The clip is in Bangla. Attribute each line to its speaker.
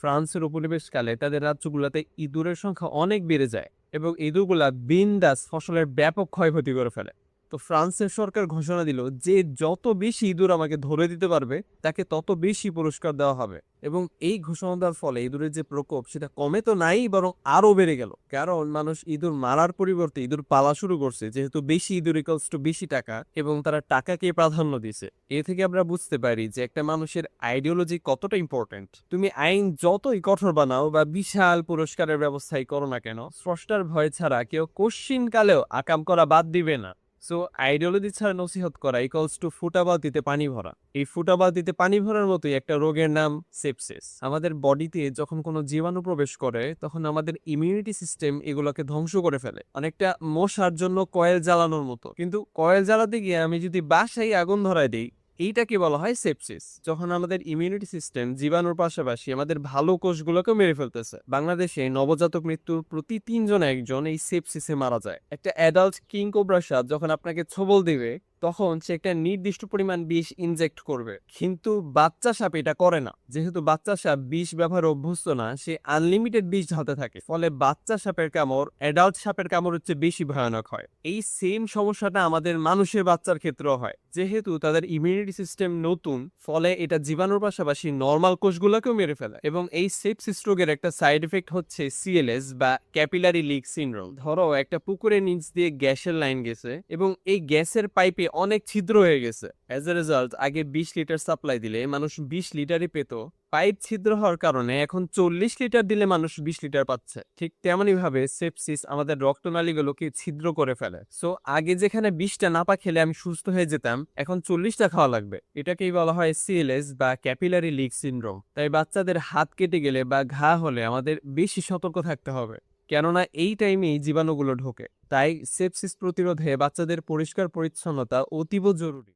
Speaker 1: ফ্রান্সের উপনিবেশকালে তাদের রাজ্যগুলোতে ইঁদুরের সংখ্যা অনেক বেড়ে যায় এবং ইঁদুরগুলা বিন্দাস ফসলের ব্যাপক ক্ষয়ক্ষতি করে ফেলে। তো ফ্রান্সের সরকার ঘোষণা দিল যে যত বেশি ইঁদুর আমাকে ধরে দিতে পারবে তাকে তত বেশি পুরস্কার দেওয়া হবে। এবং এই ঘোষণা দেওয়ার ফলে ইঁদুরের যে প্রকোপ সেটা কমে তো নাই, বরং আরো বেড়ে গেল, কারণ মানুষ ইঁদুর মারার পরিবর্তে ইঁদুর পালা শুরু করছে, যেহেতু বেশি ইঁদুর ইকুয়ালস টু বেশি টাকা, এবং তারা টাকাকে প্রাধান্য দিছে। এ থেকে আমরা বুঝতে পারি যে একটা মানুষের আইডিওলজি কতটা ইম্পর্টেন্ট। তুমি আইন যতই কঠোর বানাও বা বিশাল পুরস্কারের ব্যবস্থাই করো না কেন, স্রষ্টার ভয় ছাড়া কেউ কোশ্চিন কালেও আকাম করা বাদ দিবে না। সো আইডিওলজি ছাড়া নসিহত করা ইকুয়ালস টু ফুটা বালতিতে পানি ভরা। এই ফুটা বালতিতে পানি ভরার মতোই একটা রোগের নাম সেপসিস। আমাদের বডিতে যখন কোনো জীবাণু প্রবেশ করে তখন আমাদের ইমিউনিটি সিস্টেম এগুলোকে ধ্বংস করে ফেলে, অনেকটা মশার জন্য কয়েল জ্বালানোর মতো। কিন্তু কয়েল জ্বালাতে গিয়ে আমি যদি বাসায় আগুন ধরায় দিই, এইটাকে বলা হয় সেপসিস। যখন আমাদের ইমিউনিটি সিস্টেম জীবাণুর পাশাপাশি আমাদের ভালো কোষগুলোকেও মেরে ফেলতেছে। বাংলাদেশে নবজাতক মৃত্যুর প্রতি 3 জন একজন এই সেপসিসে মারা যায়। একটা অ্যাডাল্ট কিং কোবরা সাপ যখন আপনাকে ছোবল দিবে তখন সে একটা নির্দিষ্ট পরিমাণ বিষ ইনজেক্ট করবে, কিন্তু বাচ্চা সাপ এটা করে না। যেহেতু বাচ্চা সাপ বিষ ব্যবহারে অভ্যস্ত না, সে আনলিমিটেড বিষ ঢালতে থাকে, ফলে বাচ্চা সাপের কামড় অ্যাডাল্ট সাপের কামড় হচ্ছে বেশি ভয়ানক হয়। এই সেম সমস্যাটা আমাদের মানুষের বাচ্চার ক্ষেত্রেও হয়। যেহেতু তাদের ইমিউনিটি সিস্টেম নতুন, ফলে এটা জীবাণুর পাশাপাশি নর্মাল কোষগুলোকেও মেরে ফেলে। এবং এই সেপসিস রোগের একটা সাইড এফেক্ট হচ্ছে সিএলএস বা ক্যাপিলারি লিক সিনড্রোম। ধরো একটা পুকুরের নিচ দিয়ে গ্যাসের লাইন গেছে এবং এই গ্যাসের পাইপে অনেক ছিদ্র হয়ে গেছে। অ্যাজ এ রেজাল্ট আগে 20 লিটার সাপ্লাই দিলে মানুষ 20 লিটারই পেত, পাইপ ছিদ্র হওয়ার কারণে এখন 40 লিটার দিলে মানুষ 20 লিটার পাচ্ছে। ঠিক তেমনি ভাবে সেপসিস আমাদের রক্তনালীগুলোকে ছিদ্র করে ফেলে। সো আগে যেখানে 20টা নাপা খেলে আমি সুস্থ হয়ে যেতাম, এখন 40টা খাওয়া লাগবে। এটাকেই বলা হয় সিএলএস বা ক্যাপিলারি লিক সিনড্রোম। তাই বাচ্চাদের হাত কেটে গেলে বা ঘা হলে আমাদের বেশি সতর্ক থাকতে হবে, কেননা এই টাইমেই জীবাণুগুলো ঢোকে। তাই সেপসিস প্রতিরোধে বাচ্চাদের পরিষ্কার পরিচ্ছন্নতা অতীব জরুরি।